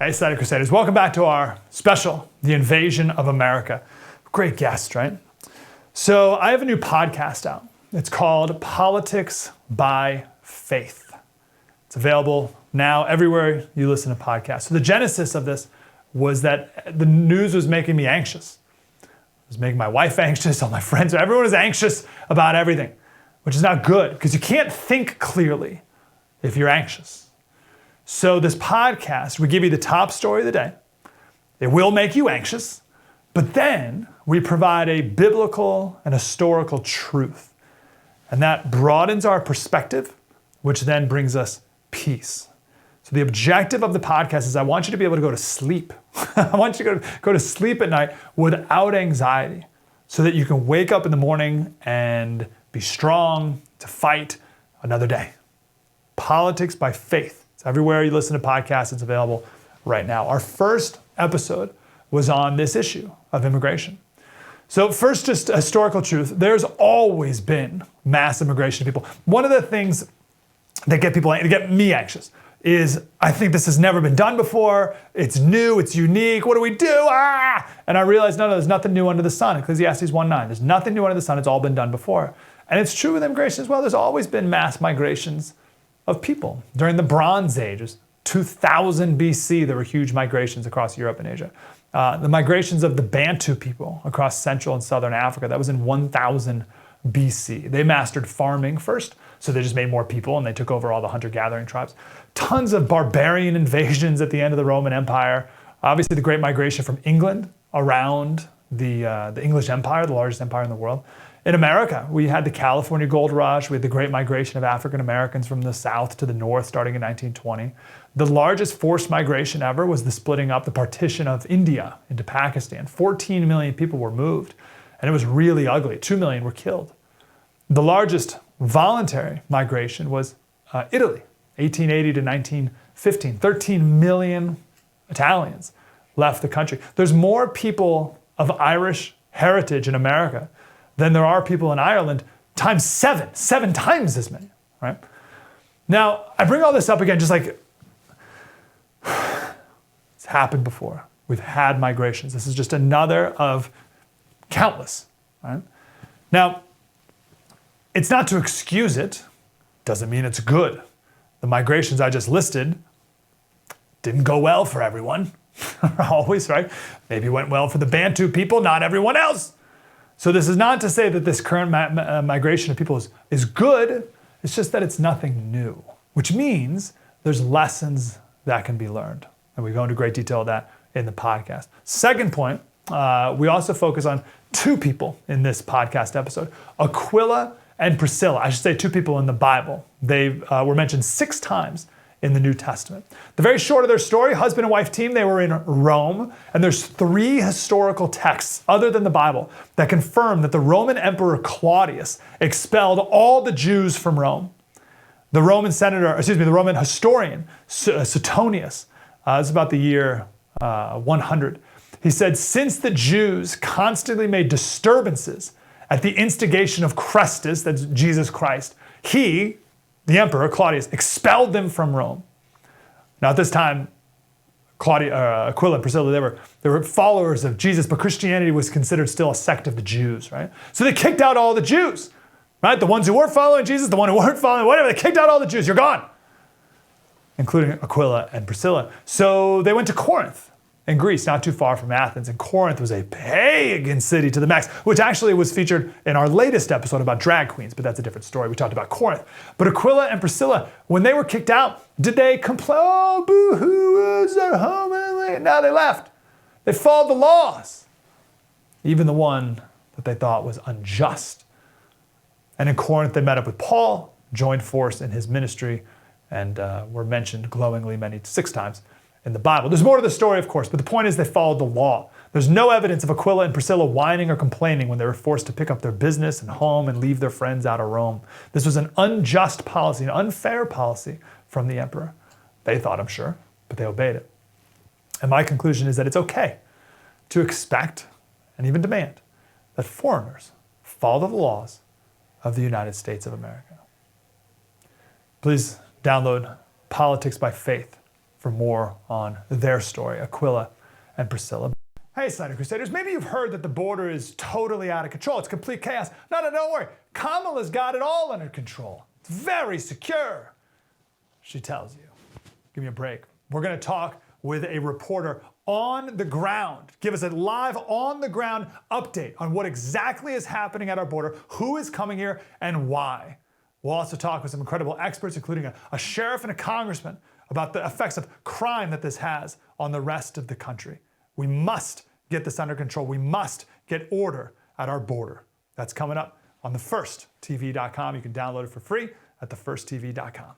Hey, Slater Crusaders. Welcome back to our special, The Invasion of America. Great guest, right? So I have a new podcast out. It's called Politics by Faith. It's available now everywhere you listen to podcasts. So the genesis of this was that the news was making me anxious. It was making my wife anxious, all my friends, everyone was anxious about everything, which is not good because you can't think clearly if you're anxious. So this podcast, we give you the top story of the day. It will make you anxious, but then we provide a biblical and historical truth. And that broadens our perspective, which then brings us peace. So the objective of the podcast is I want you to be able to go to sleep. I want you to go to sleep at night without anxiety so that you can wake up in the morning and be strong to fight another day. Politics by Faith. It's everywhere you listen to podcasts. It's available right now. Our first episode was on this issue of immigration. So first, just historical truth. There's always been mass immigration of people. One of the things that get me anxious is I think this has never been done before. It's new, it's unique. What do we do? And I realized, no, there's nothing new under the sun. Ecclesiastes 1:9. There's nothing new under the sun. It's all been done before. And it's true with immigration as well. There's always been mass migrations of people. During the Bronze Age, 2000 BC, there were huge migrations across Europe and Asia. The migrations of the Bantu people across Central and Southern Africa, that was in 1000 BC. They mastered farming first, so they just made more people and they took over all the hunter-gathering tribes. Tons of barbarian invasions at the end of the Roman Empire. Obviously, the Great Migration from England around the English Empire, the largest empire in the world. In America, we had the California Gold Rush. We had the Great Migration of African Americans from the south to the north starting in 1920. The largest forced migration ever was the splitting up, the partition of India into Pakistan. 14 million people were moved, and it was really ugly. 2 million were killed. The largest voluntary migration was Italy, 1880 to 1915. 13 million Italians left the country. There's more people of Irish heritage in America than there are people in Ireland, times seven times as many, right? Now, I bring all this up again, just like, it's happened before. We've had migrations. This is just another of countless, right? Now, it's not to excuse it, doesn't mean it's good. The migrations I just listed didn't go well for everyone, always, right? Maybe it went well for the Bantu people, not everyone else. So this is not to say that this current migration of people is good. It's just that it's nothing new, which means there's lessons that can be learned. And we go into great detail of that in the podcast. Second point, we also focus on two people in this podcast episode, Aquila and Priscilla. I should say two people in the Bible. They were mentioned 6 times in the New Testament. The very short of their story, husband and wife team, they were in Rome, and there's 3 historical texts other than the Bible that confirm that the Roman Emperor Claudius expelled all the Jews from Rome. The Roman historian Suetonius, it's about the year 100, he said, since the Jews constantly made disturbances at the instigation of Christus, that's Jesus Christ, he, the emperor, Claudius, expelled them from Rome. Now at this time, Aquila and Priscilla, they were followers of Jesus, but Christianity was considered still a sect of the Jews, right? So they kicked out all the Jews, right? The ones who were following Jesus, the one who weren't following, whatever, they kicked out all the Jews. You're gone, including Aquila and Priscilla. So they went to Corinth in Greece, not too far from Athens. And Corinth was a pagan city to the max, which actually was featured in our latest episode about drag queens, but that's a different story. We talked about Corinth. But Aquila and Priscilla, when they were kicked out, did they complain? Oh, boo-hoo, is our home? No, they left. They followed the laws, even the one that they thought was unjust. And in Corinth, they met up with Paul, joined force in his ministry, and were mentioned glowingly 6 times in the Bible. There's more to the story, of course, but the point is they followed the law. There's no evidence of Aquila and Priscilla whining or complaining when they were forced to pick up their business and home and leave their friends out of Rome. This was an unjust policy, an unfair policy from the emperor. They thought, I'm sure, but they obeyed it. And my conclusion is that it's okay to expect and even demand that foreigners follow the laws of the United States of America. Please download Politics by Faith for more on their story, Aquila and Priscilla. Hey, Slater Crusaders, maybe you've heard that the border is totally out of control. It's complete chaos. No, don't worry. Kamala's got it all under control. It's very secure, she tells you. Give me a break. We're going to talk with a reporter on the ground. Give us a live on the ground update on what exactly is happening at our border, who is coming here, and why. We'll also talk with some incredible experts, including a sheriff and a congressman, about the effects of crime that this has on the rest of the country. We must get this under control. We must get order at our border. That's coming up on thefirsttv.com. You can download it for free at thefirsttv.com.